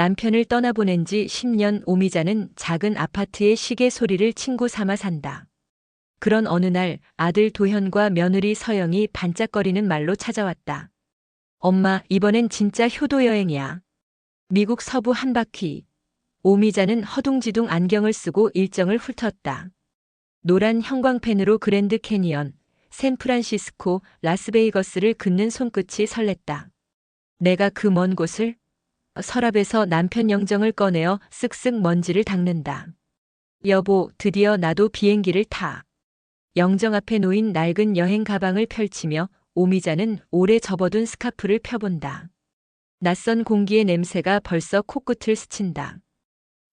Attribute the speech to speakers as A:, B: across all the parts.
A: 남편을 떠나보낸 지 10년 오미자는 작은 아파트의 시계 소리를 친구 삼아 산다. 그런 어느 날 아들 도현과 며느리 서영이 반짝거리는 말로 찾아왔다. 엄마, 이번엔 진짜 효도 여행이야. 미국 서부 한 바퀴. 오미자는 허둥지둥 안경을 쓰고 일정을 훑었다. 노란 형광펜으로 그랜드 캐니언, 샌프란시스코, 라스베이거스를 긋는 손끝이 설렜다. 내가 그 먼 곳을? 서랍에서 남편 영정을 꺼내어 쓱쓱 먼지를 닦는다. 여보, 드디어 나도 비행기를 타. 영정 앞에 놓인 낡은 여행 가방을 펼치며 오미자는 오래 접어둔 스카프를 펴본다. 낯선 공기의 냄새가 벌써 코끝을 스친다.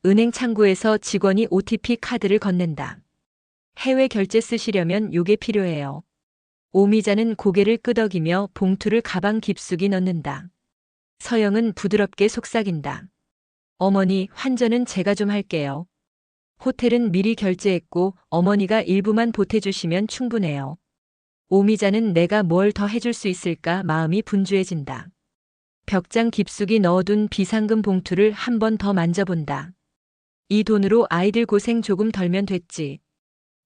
A: 은행 창구에서 직원이 OTP 카드를 건넨다. 해외 결제 쓰시려면 요게 필요해요. 오미자는 고개를 끄덕이며 봉투를 가방 깊숙이 넣는다. 서영은 부드럽게 속삭인다. 어머니, 환전은 제가 좀 할게요. 호텔은 미리 결제했고 어머니가 일부만 보태주시면 충분해요. 오미자는 내가 뭘 더 해줄 수 있을까 마음이 분주해진다. 벽장 깊숙이 넣어둔 비상금 봉투를 한 번 더 만져본다. 이 돈으로 아이들 고생 조금 덜면 됐지.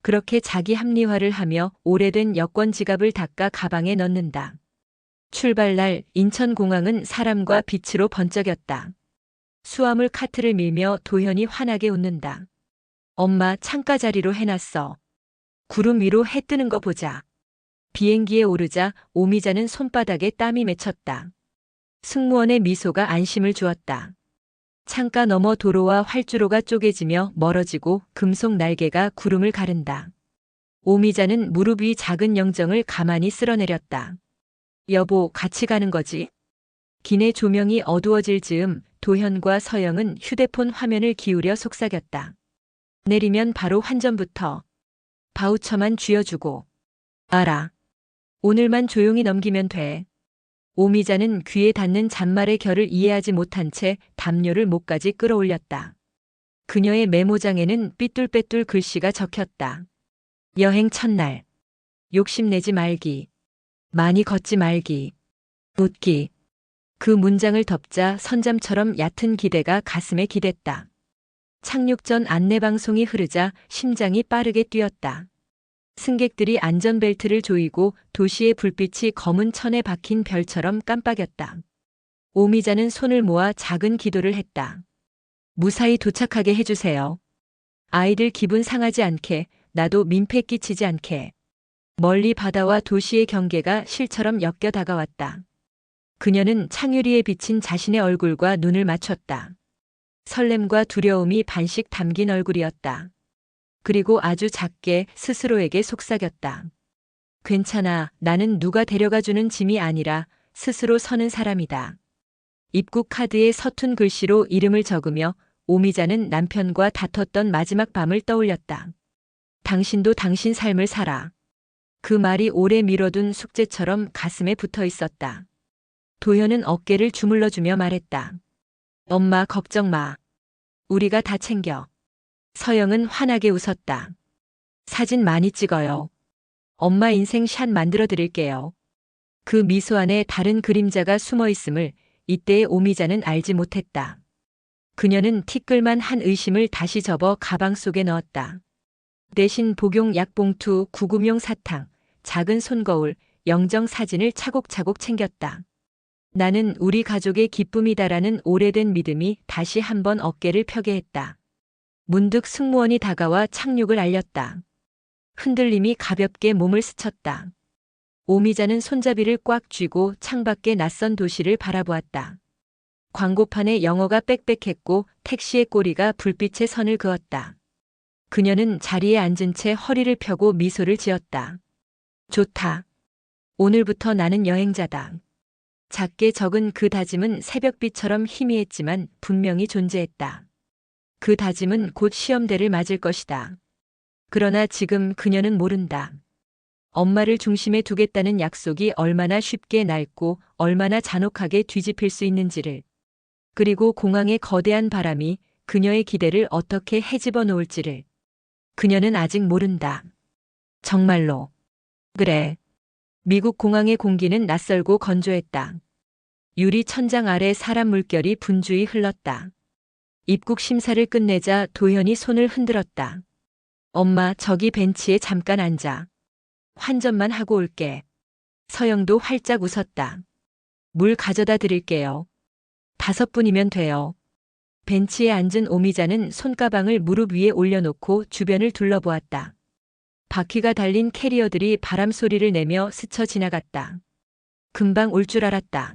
A: 그렇게 자기 합리화를 하며 오래된 여권 지갑을 닦아 가방에 넣는다. 출발날 인천공항은 사람과 빛으로 번쩍였다. 수화물 카트를 밀며 도현이 환하게 웃는다. 엄마, 창가 자리로 해놨어. 구름 위로 해 뜨는 거 보자. 비행기에 오르자 오미자는 손바닥에 땀이 맺혔다. 승무원의 미소가 안심을 주었다. 창가 너머 도로와 활주로가 쪼개지며 멀어지고 금속 날개가 구름을 가른다. 오미자는 무릎 위 작은 영정을 가만히 쓸어내렸다. 여보, 같이 가는 거지? 기내 조명이 어두워질 즈음 도현과 서영은 휴대폰 화면을 기울여 속삭였다. 내리면 바로 환전부터. 바우처만 쥐어주고. 알아. 오늘만 조용히 넘기면 돼. 오미자는 귀에 닿는 잔말의 결을 이해하지 못한 채 담요를 목까지 끌어올렸다. 그녀의 메모장에는 삐뚤빼뚤 글씨가 적혔다. 여행 첫날. 욕심내지 말기. 많이 걷지 말기. 웃기. 그 문장을 덮자 선잠처럼 얕은 기대가 가슴에 기댔다. 착륙 전 안내방송이 흐르자 심장이 빠르게 뛰었다. 승객들이 안전벨트를 조이고 도시의 불빛이 검은 천에 박힌 별처럼 깜빡였다. 오미자는 손을 모아 작은 기도를 했다. 무사히 도착하게 해주세요. 아이들 기분 상하지 않게, 나도 민폐 끼치지 않게. 멀리 바다와 도시의 경계가 실처럼 엮여 다가왔다. 그녀는 창유리에 비친 자신의 얼굴과 눈을 맞췄다. 설렘과 두려움이 반씩 담긴 얼굴이었다. 그리고 아주 작게 스스로에게 속삭였다. 괜찮아, 나는 누가 데려가주는 짐이 아니라 스스로 서는 사람이다. 입국 카드에 서툰 글씨로 이름을 적으며 오미자는 남편과 다퉜던 마지막 밤을 떠올렸다. 당신도 당신 삶을 살아. 그 말이 오래 미뤄둔 숙제처럼 가슴에 붙어 있었다. 도현은 어깨를 주물러주며 말했다. 엄마, 걱정 마. 우리가 다 챙겨. 서영은 환하게 웃었다. 사진 많이 찍어요. 엄마 인생 샷 만들어 드릴게요. 그 미소 안에 다른 그림자가 숨어 있음을 이때의 오미자는 알지 못했다. 그녀는 티끌만 한 의심을 다시 접어 가방 속에 넣었다. 대신 복용 약봉투, 구급용 사탕, 작은 손거울, 영정 사진을 차곡차곡 챙겼다. 나는 우리 가족의 기쁨이다라는 오래된 믿음이 다시 한번 어깨를 펴게 했다. 문득 승무원이 다가와 착륙을 알렸다. 흔들림이 가볍게 몸을 스쳤다. 오미자는 손잡이를 꽉 쥐고 창밖의 낯선 도시를 바라보았다. 광고판에 영어가 빽빽했고 택시의 꼬리가 불빛의 선을 그었다. 그녀는 자리에 앉은 채 허리를 펴고 미소를 지었다. 좋다. 오늘부터 나는 여행자다. 작게 적은 그 다짐은 새벽빛처럼 희미했지만 분명히 존재했다. 그 다짐은 곧 시험대를 맞을 것이다. 그러나 지금 그녀는 모른다. 엄마를 중심에 두겠다는 약속이 얼마나 쉽게 낡고 얼마나 잔혹하게 뒤집힐 수 있는지를. 그리고 공항의 거대한 바람이 그녀의 기대를 어떻게 헤집어 놓을지를. 그녀는 아직 모른다. 정말로. 그래. 미국 공항의 공기는 낯설고 건조했다. 유리 천장 아래 사람 물결이 분주히 흘렀다. 입국 심사를 끝내자 도현이 손을 흔들었다. 엄마, 저기 벤치에 잠깐 앉아. 환전만 하고 올게. 서영도 활짝 웃었다. 물 가져다 드릴게요. 5분이면 돼요. 벤치에 앉은 오미자는 손가방을 무릎 위에 올려놓고 주변을 둘러보았다. 바퀴가 달린 캐리어들이 바람 소리를 내며 스쳐 지나갔다. 금방 올 줄 알았다.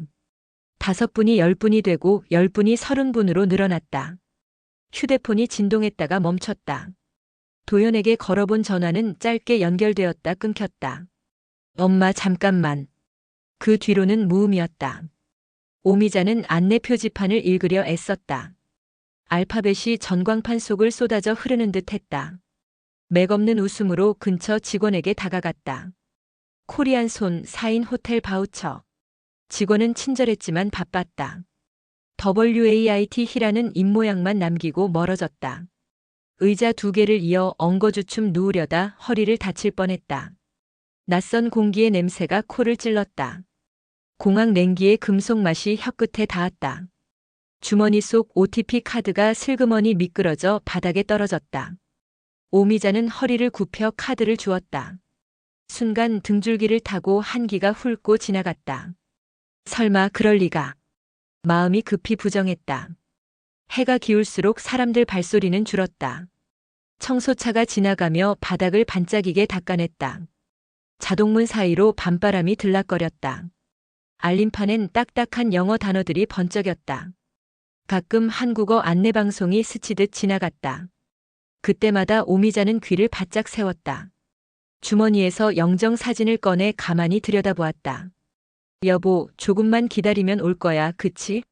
A: 5분이 10분이 되고 10분이 30분으로 늘어났다. 휴대폰이 진동했다가 멈췄다. 도연에게 걸어본 전화는 짧게 연결되었다 끊겼다. 엄마 잠깐만. 그 뒤로는 무음이었다. 오미자는 안내 표지판을 읽으려 애썼다. 알파벳이 전광판 속을 쏟아져 흐르는 듯 했다. 맥없는 웃음으로 근처 직원에게 다가갔다. 코리안 손 4인 호텔 바우처. 직원은 친절했지만 바빴다. WAIT-히라는 입모양만 남기고 멀어졌다. 의자 2개를 이어 엉거주춤 누우려다 허리를 다칠 뻔했다. 낯선 공기의 냄새가 코를 찔렀다. 공항 냉기의 금속 맛이 혀끝에 닿았다. 주머니 속 OTP 카드가 슬그머니 미끄러져 바닥에 떨어졌다. 오미자는 허리를 굽혀 카드를 주었다. 순간 등줄기를 타고 한기가 훑고 지나갔다. 설마 그럴 리가. 마음이 급히 부정했다. 해가 기울수록 사람들 발소리는 줄었다. 청소차가 지나가며 바닥을 반짝이게 닦아냈다. 자동문 사이로 밤바람이 들락거렸다. 알림판엔 딱딱한 영어 단어들이 번쩍였다. 가끔 한국어 안내방송이 스치듯 지나갔다. 그때마다 오미자는 귀를 바짝 세웠다. 주머니에서 영정 사진을 꺼내 가만히 들여다보았다. 여보, 조금만 기다리면 올 거야, 그치?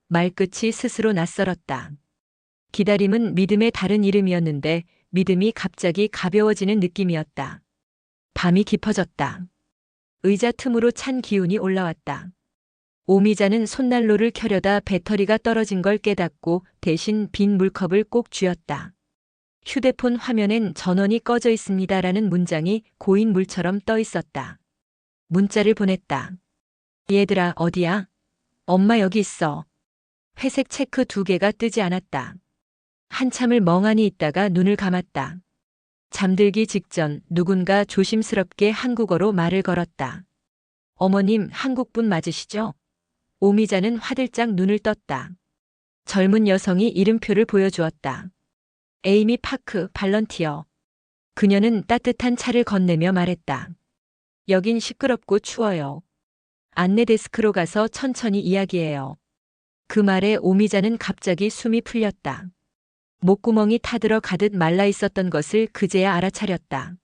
A: 말끝이 스스로 낯설었다. 기다림은 믿음의 다른 이름이었는데 믿음이 갑자기 가벼워지는 느낌이었다. 밤이 깊어졌다. 의자 틈으로 찬 기운이 올라왔다. 오미자는 손난로를 켜려다 배터리가 떨어진 걸 깨닫고 대신 빈 물컵을 꼭 쥐었다. 휴대폰 화면엔 전원이 꺼져 있습니다라는 문장이 고인 물처럼 떠 있었다. 문자를 보냈다. 얘들아, 어디야? 엄마 여기 있어. 회색 체크 2개가 뜨지 않았다. 한참을 멍하니 있다가 눈을 감았다. 잠들기 직전 누군가 조심스럽게 한국어로 말을 걸었다. 어머님, 한국분 맞으시죠? 오미자는 화들짝 눈을 떴다. 젊은 여성이 이름표를 보여주었다. 에이미 파크, 발런티어. 그녀는 따뜻한 차를 건네며 말했다. 여긴 시끄럽고 추워요. 안내 데스크로 가서 천천히 이야기해요. 그 말에 오미자는 갑자기 숨이 풀렸다. 목구멍이 타들어 가듯 말라 있었던 것을 그제야 알아차렸다.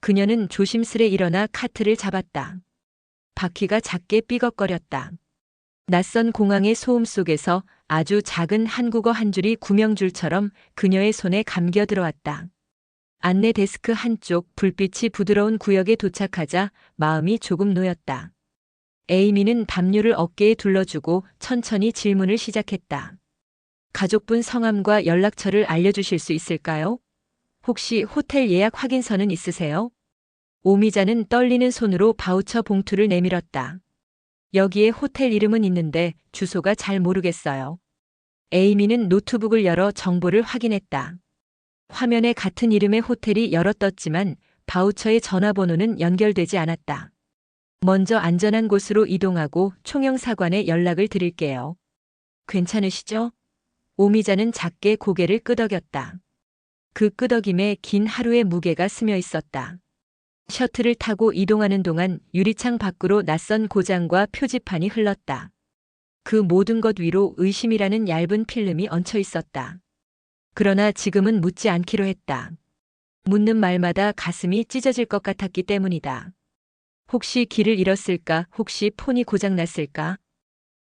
A: 그녀는 조심스레 일어나 카트를 잡았다. 바퀴가 작게 삐걱거렸다. 낯선 공항의 소음 속에서 아주 작은 한국어 한 줄이 구명줄처럼 그녀의 손에 감겨 들어왔다. 안내 데스크 한쪽 불빛이 부드러운 구역에 도착하자 마음이 조금 놓였다. 에이미는 담요를 어깨에 둘러주고 천천히 질문을 시작했다. 가족분 성함과 연락처를 알려주실 수 있을까요? 혹시 호텔 예약 확인서는 있으세요? 오미자는 떨리는 손으로 바우처 봉투를 내밀었다. 여기에 호텔 이름은 있는데 주소가 잘 모르겠어요. 에이미는 노트북을 열어 정보를 확인했다. 화면에 같은 이름의 호텔이 여러 떴지만 바우처의 전화번호는 연결되지 않았다. 먼저 안전한 곳으로 이동하고 총영사관에 연락을 드릴게요. 괜찮으시죠? 오미자는 작게 고개를 끄덕였다. 그 끄덕임에 긴 하루의 무게가 스며 있었다. 셔틀을 타고 이동하는 동안 유리창 밖으로 낯선 고장과 표지판이 흘렀다. 그 모든 것 위로 의심이라는 얇은 필름이 얹혀 있었다. 그러나 지금은 묻지 않기로 했다. 묻는 말마다 가슴이 찢어질 것 같았기 때문이다. 혹시 길을 잃었을까? 혹시 폰이 고장났을까?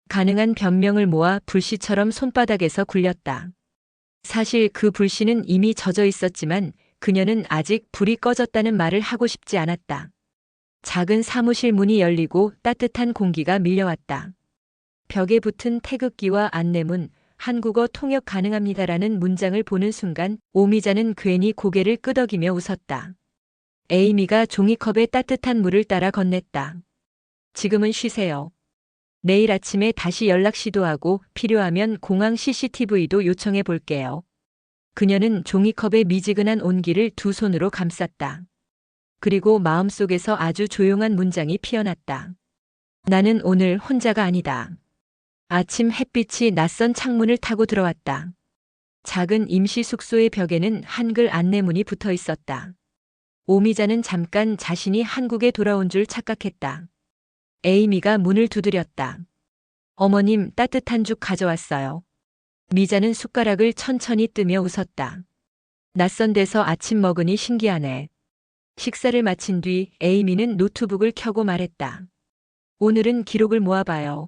A: 가능한 변명을 모아 불씨처럼 손바닥에서 굴렸다. 사실 그 불씨는 이미 젖어 있었지만 그녀는 아직 불이 꺼졌다는 말을 하고 싶지 않았다. 작은 사무실 문이 열리고 따뜻한 공기가 밀려왔다. 벽에 붙은 태극기와 안내문, 한국어 통역 가능합니다라는 문장을 보는 순간 오미자는 괜히 고개를 끄덕이며 웃었다. 에이미가 종이컵에 따뜻한 물을 따라 건넸다. 지금은 쉬세요. 내일 아침에 다시 연락 시도하고 필요하면 공항 CCTV도 요청해 볼게요. 그녀는 종이컵의 미지근한 온기를 두 손으로 감쌌다. 그리고 마음속에서 아주 조용한 문장이 피어났다. 나는 오늘 혼자가 아니다. 아침 햇빛이 낯선 창문을 타고 들어왔다. 작은 임시 숙소의 벽에는 한글 안내문이 붙어 있었다. 오미자는 잠깐 자신이 한국에 돌아온 줄 착각했다. 에이미가 문을 두드렸다. 어머님, 따뜻한 죽 가져왔어요. 미자는 숟가락을 천천히 뜨며 웃었다. 낯선 데서 아침 먹으니 신기하네. 식사를 마친 뒤 에이미는 노트북을 켜고 말했다. 오늘은 기록을 모아봐요.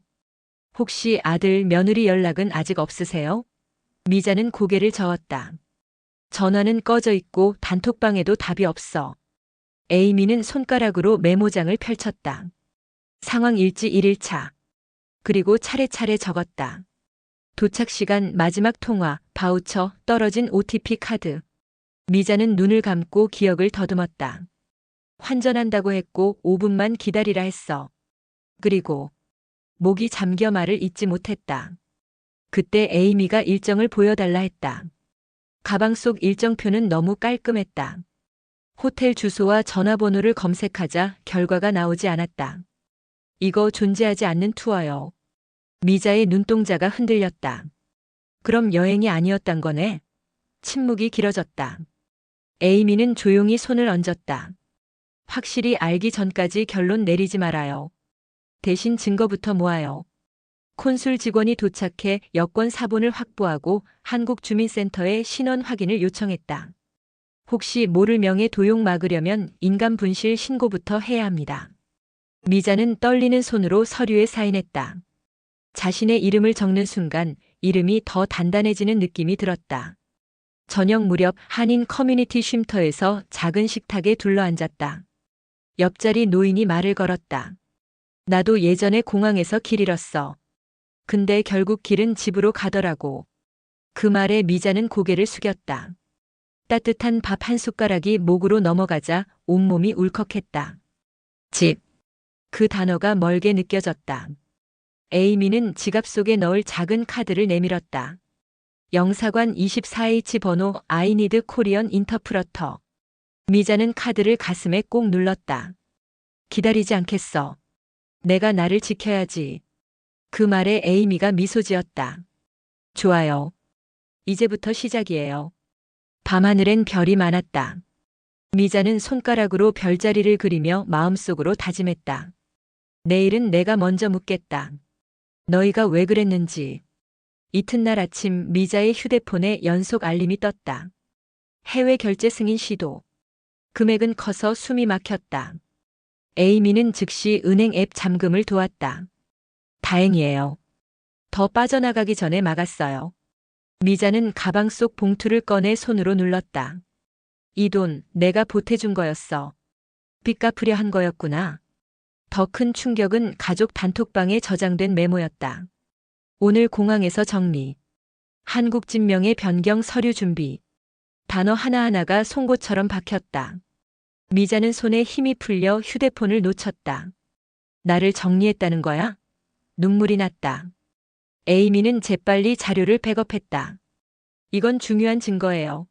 A: 혹시 아들, 며느리 연락은 아직 없으세요? 미자는 고개를 저었다. 전화는 꺼져 있고 단톡방에도 답이 없어. 에이미는 손가락으로 메모장을 펼쳤다. 상황 일지 1일차. 그리고 차례차례 적었다. 도착 시간, 마지막 통화, 바우처, 떨어진 OTP 카드. 미자는 눈을 감고 기억을 더듬었다. 환전한다고 했고 5분만 기다리라 했어. 그리고 목이 잠겨 말을 잇지 못했다. 그때 에이미가 일정을 보여달라 했다. 가방 속 일정표는 너무 깔끔했다. 호텔 주소와 전화번호를 검색하자 결과가 나오지 않았다. 이거 존재하지 않는 투어요. 미자의 눈동자가 흔들렸다. 그럼 여행이 아니었단 거네. 침묵이 길어졌다. 에이미는 조용히 손을 얹었다. 확실히 알기 전까지 결론 내리지 말아요. 대신 증거부터 모아요. 콘술 직원이 도착해 여권 사본을 확보하고 한국주민센터에 신원 확인을 요청했다. 혹시 모를 명예 도용 막으려면 인감 분실 신고부터 해야 합니다. 미자는 떨리는 손으로 서류에 사인했다. 자신의 이름을 적는 순간 이름이 더 단단해지는 느낌이 들었다. 저녁 무렵 한인 커뮤니티 쉼터에서 작은 식탁에 둘러앉았다. 옆자리 노인이 말을 걸었다. 나도 예전에 공항에서 길 잃었어. 근데 결국 길은 집으로 가더라고. 그 말에 미자는 고개를 숙였다. 따뜻한 밥 한 숟가락이 목으로 넘어가자 온몸이 울컥했다. 집. 그 단어가 멀게 느껴졌다. 에이미는 지갑 속에 넣을 작은 카드를 내밀었다. 영사관 24H 번호 I need Korean interpreter. 미자는 카드를 가슴에 꼭 눌렀다. 기다리지 않겠어. 내가 나를 지켜야지. 그 말에 에이미가 미소 지었다. 좋아요. 이제부터 시작이에요. 밤하늘엔 별이 많았다. 미자는 손가락으로 별자리를 그리며 마음속으로 다짐했다. 내일은 내가 먼저 묻겠다. 너희가 왜 그랬는지. 이튿날 아침 미자의 휴대폰에 연속 알림이 떴다. 해외 결제 승인 시도. 금액은 커서 숨이 막혔다. 에이미는 즉시 은행 앱 잠금을 도왔다. 다행이에요. 더 빠져나가기 전에 막았어요. 미자는 가방 속 봉투를 꺼내 손으로 눌렀다. 이 돈 내가 보태준 거였어. 빚 갚으려 한 거였구나. 더 큰 충격은 가족 단톡방에 저장된 메모였다. 오늘 공항에서 정리. 한국 진명의 변경 서류 준비. 단어 하나하나가 송곳처럼 박혔다. 미자는 손에 힘이 풀려 휴대폰을 놓쳤다. 나를 정리했다는 거야? 눈물이 났다. 에이미는 재빨리 자료를 백업했다. 이건 중요한 증거예요.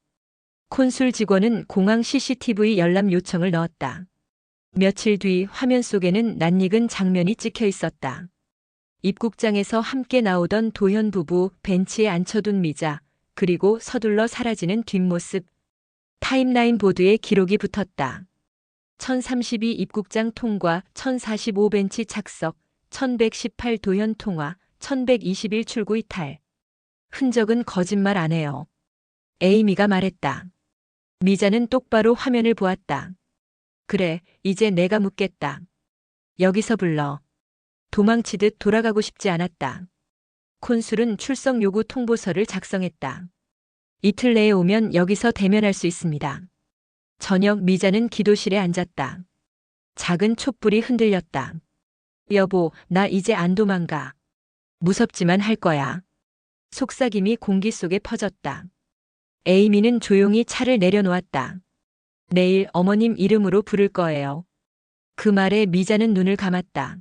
A: 콘술 직원은 공항 CCTV 열람 요청을 넣었다. 며칠 뒤 화면 속에는 낯익은 장면이 찍혀 있었다. 입국장에서 함께 나오던 도현 부부 벤치에 앉혀둔 미자, 그리고 서둘러 사라지는 뒷모습. 타임라인 보드에 기록이 붙었다. 1032 입국장 통과, 1045 벤치 착석, 1118 도현 통화, 1121 출구 이탈. 흔적은 거짓말 안 해요. 에이미가 말했다. 미자는 똑바로 화면을 보았다. 그래, 이제 내가 묻겠다. 여기서 불러. 도망치듯 돌아가고 싶지 않았다. 콘술은 출석 요구 통보서를 작성했다. 이틀 내에 오면 여기서 대면할 수 있습니다. 저녁 미자는 기도실에 앉았다. 작은 촛불이 흔들렸다. 여보, 나 이제 안 도망가. 무섭지만 할 거야. 속삭임이 공기 속에 퍼졌다. 에이미는 조용히 차를 내려놓았다. 내일 어머님 이름으로 부를 거예요. 그 말에 미자는 눈을 감았다.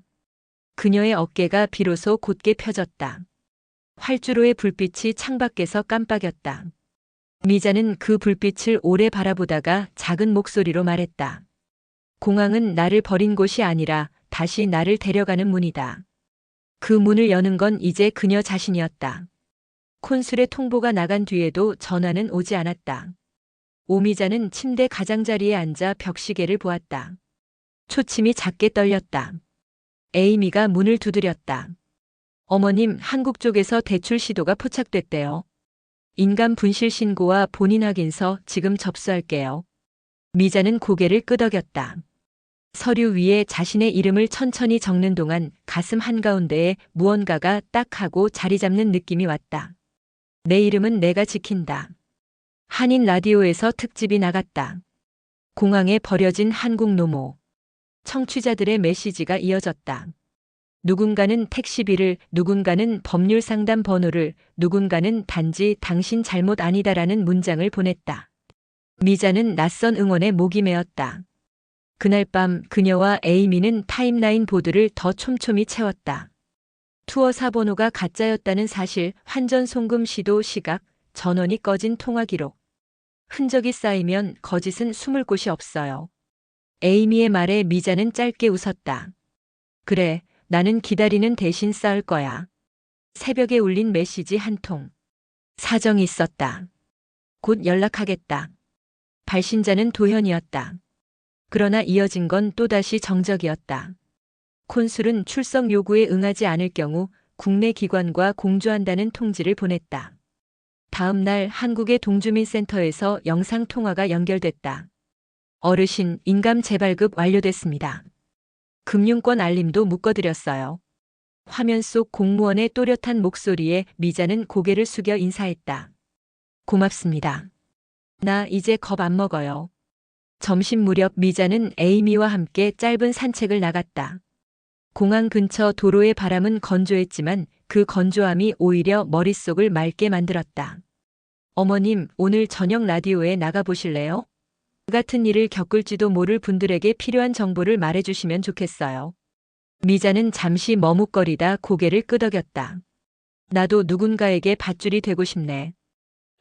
A: 그녀의 어깨가 비로소 곧게 펴졌다. 활주로의 불빛이 창밖에서 깜빡였다. 미자는 그 불빛을 오래 바라보다가 작은 목소리로 말했다. 공항은 나를 버린 곳이 아니라 다시 나를 데려가는 문이다. 그 문을 여는 건 이제 그녀 자신이었다. 콘술의 통보가 나간 뒤에도 전화는 오지 않았다. 오미자는 침대 가장자리에 앉아 벽시계를 보았다. 초침이 작게 떨렸다. 에이미가 문을 두드렸다. 어머님, 한국 쪽에서 대출 시도가 포착됐대요. 인감 분실 신고와 본인 확인서 지금 접수할게요. 미자는 고개를 끄덕였다. 서류 위에 자신의 이름을 천천히 적는 동안 가슴 한가운데에 무언가가 딱 하고 자리 잡는 느낌이 왔다. 내 이름은 내가 지킨다. 한인 라디오에서 특집이 나갔다. 공항에 버려진 한국 노모. 청취자들의 메시지가 이어졌다. 누군가는 택시비를, 누군가는 법률 상담 번호를, 누군가는 단지 당신 잘못 아니다라는 문장을 보냈다. 미자는 낯선 응원에 목이 메었다. 그날 밤 그녀와 에이미는 타임라인 보드를 더 촘촘히 채웠다. 투어사 번호가 가짜였다는 사실, 환전 송금 시도 시각, 전원이 꺼진 통화 기록. 흔적이 쌓이면 거짓은 숨을 곳이 없어요. 에이미의 말에 미자는 짧게 웃었다. 그래, 나는 기다리는 대신 싸울 거야. 새벽에 울린 메시지 한 통. 사정이 있었다. 곧 연락하겠다. 발신자는 도현이었다. 그러나 이어진 건 또다시 정적이었다. 콘술은 출석 요구에 응하지 않을 경우 국내 기관과 공조한다는 통지를 보냈다. 다음 날 한국의 동주민센터에서 영상통화가 연결됐다. 어르신, 인감 재발급 완료됐습니다. 금융권 알림도 묶어드렸어요. 화면 속 공무원의 또렷한 목소리에 미자는 고개를 숙여 인사했다. 고맙습니다. 나 이제 겁 안 먹어요. 점심 무렵 미자는 에이미와 함께 짧은 산책을 나갔다. 공항 근처 도로의 바람은 건조했지만 그 건조함이 오히려 머릿속을 맑게 만들었다. 어머님, 오늘 저녁 라디오에 나가보실래요? 같은 일을 겪을지도 모를 분들에게 필요한 정보를 말해주시면 좋겠어요. 미자는 잠시 머뭇거리다 고개를 끄덕였다. 나도 누군가에게 밧줄이 되고 싶네.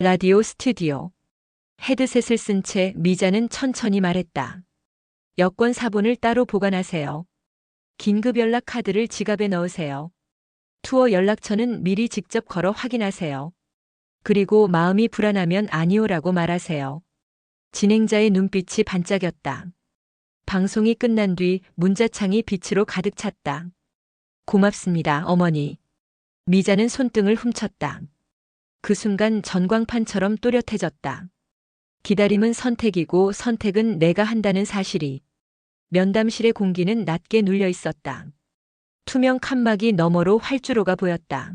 A: 라디오 스튜디오. 헤드셋을 쓴 채 미자는 천천히 말했다. 여권 사본을 따로 보관하세요. 긴급 연락 카드를 지갑에 넣으세요. 투어 연락처는 미리 직접 걸어 확인하세요. 그리고 마음이 불안하면 아니오라고 말하세요. 진행자의 눈빛이 반짝였다. 방송이 끝난 뒤 문자창이 빛으로 가득 찼다. 고맙습니다, 어머니. 미자는 손등을 훔쳤다. 그 순간 전광판처럼 또렷해졌다. 기다림은 선택이고 선택은 내가 한다는 사실이. 면담실의 공기는 낮게 눌려 있었다. 투명 칸막이 너머로 활주로가 보였다.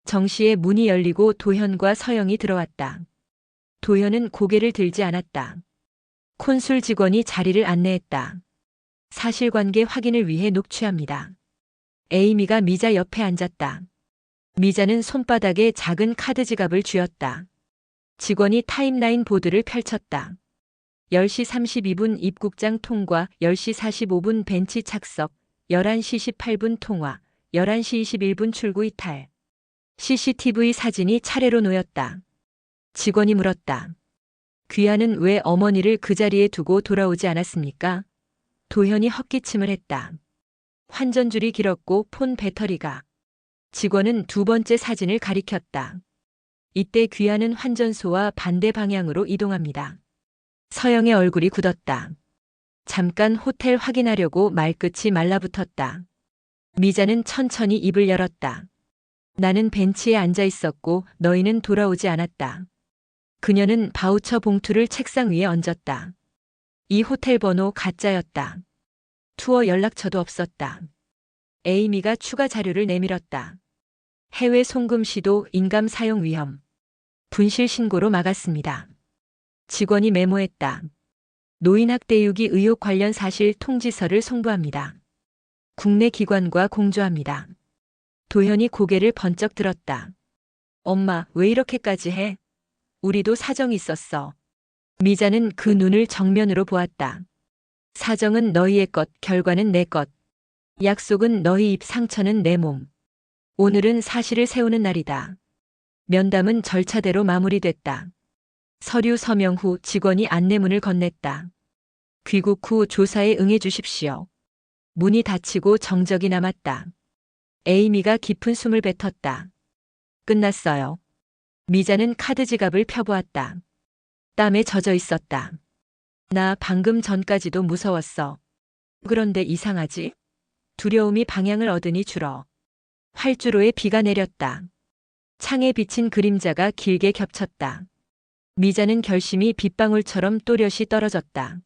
A: 정시에 문이 열리고 도현과 서영이 들어왔다. 도현은 고개를 들지 않았다. 콘술 직원이 자리를 안내했다. 사실관계 확인을 위해 녹취합니다. 에이미가 미자 옆에 앉았다. 미자는 손바닥에 작은 카드 지갑을 쥐었다. 직원이 타임라인 보드를 펼쳤다. 10시 32분 입국장 통과, 10시 45분 벤치 착석, 11시 18분 통화, 11시 21분 출구 이탈. CCTV 사진이 차례로 놓였다. 직원이 물었다. 귀하는 왜 어머니를 그 자리에 두고 돌아오지 않았습니까? 도현이 헛기침을 했다. 환전줄이 길었고 폰 배터리가. 직원은 두 번째 사진을 가리켰다. 이때 귀하는 환전소와 반대 방향으로 이동합니다. 서영의 얼굴이 굳었다. 잠깐 호텔 확인하려고 말끝이 말라붙었다. 미자는 천천히 입을 열었다. 나는 벤치에 앉아 있었고 너희는 돌아오지 않았다. 그녀는 바우처 봉투를 책상 위에 얹었다. 이 호텔 번호 가짜였다. 투어 연락처도 없었다. 에이미가 추가 자료를 내밀었다. 해외 송금 시도, 인감 사용 위험. 분실 신고로 막았습니다. 직원이 메모했다. 노인학대유기 의혹 관련 사실 통지서를 송부합니다. 국내 기관과 공조합니다. 도현이 고개를 번쩍 들었다. 엄마, 왜 이렇게까지 해? 우리도 사정이 있었어. 미자는 그 눈을 정면으로 보았다. 사정은 너희의 것, 결과는 내 것. 약속은 너희 입, 상처는 내 몸. 오늘은 사실을 세우는 날이다. 면담은 절차대로 마무리됐다. 서류 서명 후 직원이 안내문을 건넸다. 귀국 후 조사에 응해 주십시오. 문이 닫히고 정적이 남았다. 에이미가 깊은 숨을 뱉었다. 끝났어요. 미자는 카드 지갑을 펴보았다. 땀에 젖어 있었다. 나 방금 전까지도 무서웠어. 그런데 이상하지? 두려움이 방향을 얻으니 줄어. 활주로에 비가 내렸다. 창에 비친 그림자가 길게 겹쳤다. 미자는 결심이 빗방울처럼 또렷이 떨어졌다.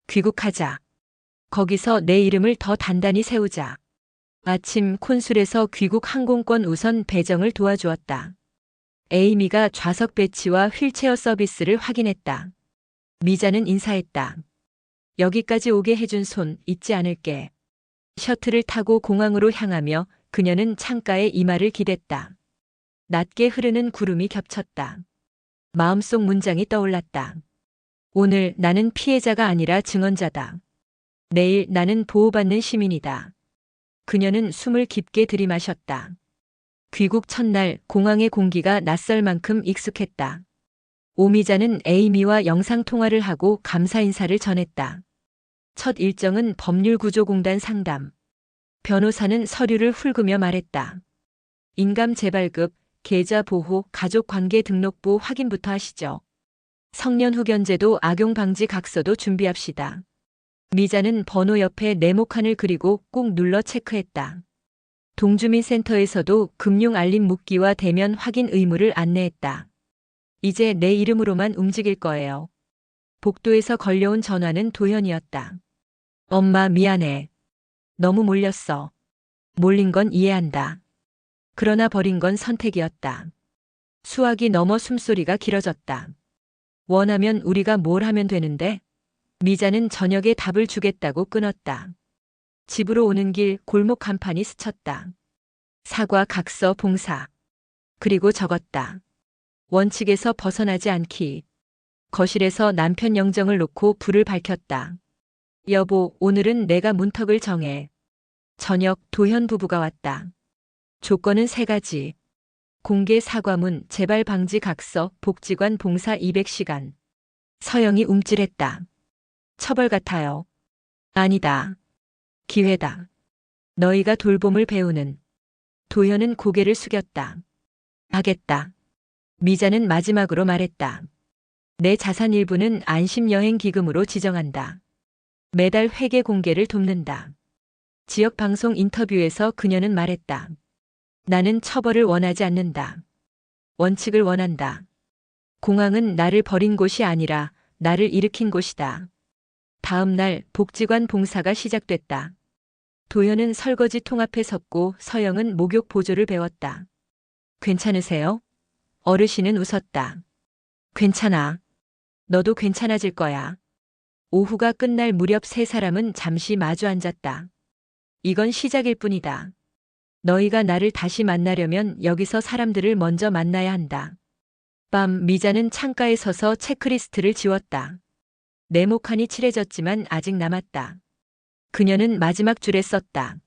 A: 귀국하자. 거기서 내 이름을 더 단단히 세우자. 아침 콘술에서 귀국 항공권 우선 배정을 도와주었다. 에이미가 좌석 배치와 휠체어 서비스를 확인했다. 미자는 인사했다. 여기까지 오게 해준 손 잊지 않을게. 셔틀을 타고 공항으로 향하며 그녀는 창가에 이마를 기댔다. 낮게 흐르는 구름이 겹쳤다. 마음속 문장이 떠올랐다. 오늘 나는 피해자가 아니라 증언자다. 내일 나는 보호받는 시민이다. 그녀는 숨을 깊게 들이마셨다. 귀국 첫날 공항의 공기가 낯설 만큼 익숙했다. 오미자는 에이미와 영상통화를 하고 감사 인사를 전했다. 첫 일정은 법률구조공단 상담. 변호사는 서류를 훑으며 말했다. 인감 재발급, 계좌 보호, 가족관계 등록부 확인부터 하시죠. 성년 후견제도 악용 방지 각서도 준비합시다. 미자는 번호 옆에 네모칸을 그리고 꾹 눌러 체크했다. 동주민센터에서도 금융 알림 묻기와 대면 확인 의무를 안내했다. 이제 내 이름으로만 움직일 거예요. 복도에서 걸려온 전화는 도현이었다. 엄마 미안해. 너무 몰렸어. 몰린 건 이해한다. 그러나 버린 건 선택이었다. 수화기 넘어 숨소리가 길어졌다. 원하면 우리가 뭘 하면 되는데? 미자는 저녁에 답을 주겠다고 끊었다. 집으로 오는 길 골목 간판이 스쳤다. 사과 각서 봉사. 그리고 적었다. 원칙에서 벗어나지 않기. 거실에서 남편 영정을 놓고 불을 밝혔다. 여보, 오늘은 내가 문턱을 정해. 저녁 도현 부부가 왔다. 조건은 3가지. 공개 사과문, 재발 방지 각서, 복지관 봉사 200시간. 서영이 움찔했다. 처벌 같아요. 아니다. 기회다. 너희가 돌봄을 배우는. 도현은 고개를 숙였다. 하겠다. 미자는 마지막으로 말했다. 내 자산 일부는 안심여행기금으로 지정한다. 매달 회계 공개를 돕는다. 지역 방송 인터뷰에서 그녀는 말했다. 나는 처벌을 원하지 않는다. 원칙을 원한다. 공항은 나를 버린 곳이 아니라 나를 일으킨 곳이다. 다음 날 복지관 봉사가 시작됐다. 도현은 설거지통 앞에 섰고 서영은 목욕 보조를 배웠다. 괜찮으세요? 어르신은 웃었다. 괜찮아. 너도 괜찮아질 거야. 오후가 끝날 무렵 3사람은 잠시 마주 앉았다. 이건 시작일 뿐이다. 너희가 나를 다시 만나려면 여기서 사람들을 먼저 만나야 한다. 밤 미자는 창가에 서서 체크리스트를 지웠다. 네모칸이 칠해졌지만 아직 남았다. 그녀는 마지막 줄에 썼다.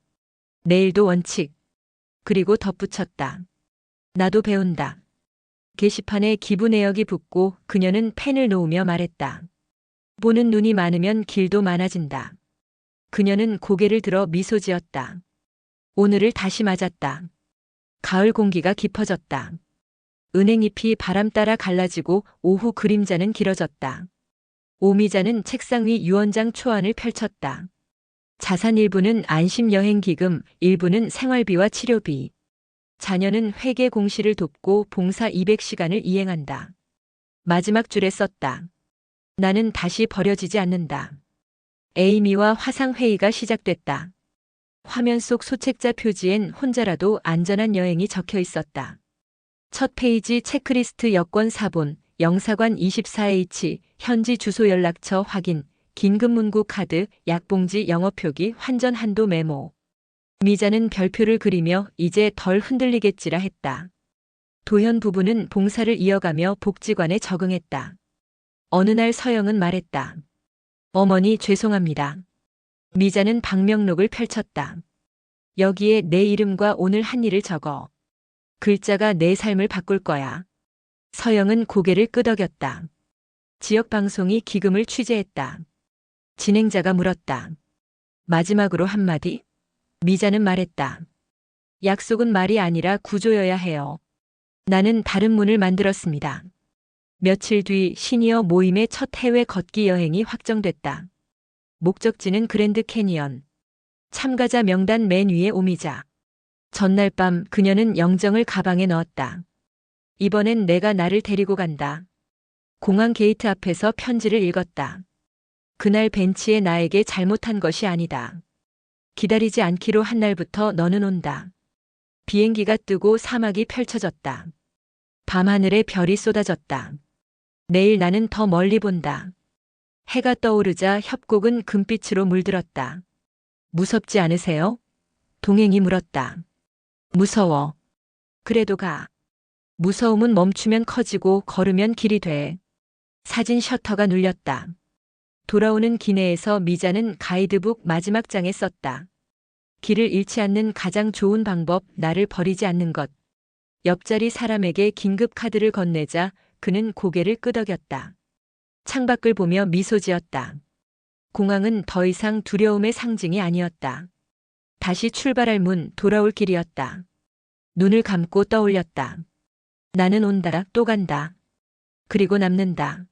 A: 내일도 원칙. 그리고 덧붙였다. 나도 배운다. 게시판에 기부 내역이 붙고 그녀는 펜을 놓으며 말했다. 보는 눈이 많으면 길도 많아진다. 그녀는 고개를 들어 미소 지었다. 오늘을 다시 맞았다. 가을 공기가 깊어졌다. 은행잎이 바람 따라 갈라지고 오후 그림자는 길어졌다. 오미자는 책상 위 유언장 초안을 펼쳤다. 자산 일부는 안심여행기금, 일부는 생활비와 치료비. 자녀는 회계 공시를 돕고 봉사 200시간을 이행한다. 마지막 줄에 썼다. 나는 다시 버려지지 않는다. 에이미와 화상회의가 시작됐다. 화면 속 소책자 표지엔 혼자라도 안전한 여행이 적혀 있었다. 첫 페이지 체크리스트 여권 사본, 영사관 24H, 현지 주소 연락처 확인, 긴급문구 카드, 약봉지 영업표기, 환전 한도 메모. 미자는 별표를 그리며 이제 덜 흔들리겠지라 했다. 도현 부부는 봉사를 이어가며 복지관에 적응했다. 어느 날 서영은 말했다. 어머니 죄송합니다. 미자는 방명록을 펼쳤다. 여기에 내 이름과 오늘 한 일을 적어. 글자가 내 삶을 바꿀 거야. 서영은 고개를 끄덕였다. 지역 방송이 기금을 취재했다. 진행자가 물었다. 마지막으로 한마디? 미자는 말했다. 약속은 말이 아니라 구조여야 해요. 나는 다른 문을 만들었습니다. 며칠 뒤 시니어 모임의 첫 해외 걷기 여행이 확정됐다. 목적지는 그랜드 캐니언. 참가자 명단 맨 위에 오미자. 전날 밤 그녀는 영정을 가방에 넣었다. 이번엔 내가 나를 데리고 간다. 공항 게이트 앞에서 편지를 읽었다. 그날 벤치에 나에게 잘못한 것이 아니다. 기다리지 않기로 한 날부터 너는 온다. 비행기가 뜨고 사막이 펼쳐졌다. 밤하늘에 별이 쏟아졌다. 내일 나는 더 멀리 본다. 해가 떠오르자 협곡은 금빛으로 물들었다. 무섭지 않으세요? 동행이 물었다. 무서워. 그래도 가. 무서움은 멈추면 커지고 걸으면 길이 돼. 사진 셔터가 눌렸다. 돌아오는 기내에서 미자는 가이드북 마지막 장에 썼다. 길을 잃지 않는 가장 좋은 방법, 나를 버리지 않는 것. 옆자리 사람에게 긴급 카드를 건네자 그는 고개를 끄덕였다. 창밖을 보며 미소 지었다. 공항은 더 이상 두려움의 상징이 아니었다. 다시 출발할 문, 돌아올 길이었다. 눈을 감고 떠올렸다. 나는 온다, 또 간다. 그리고 남는다.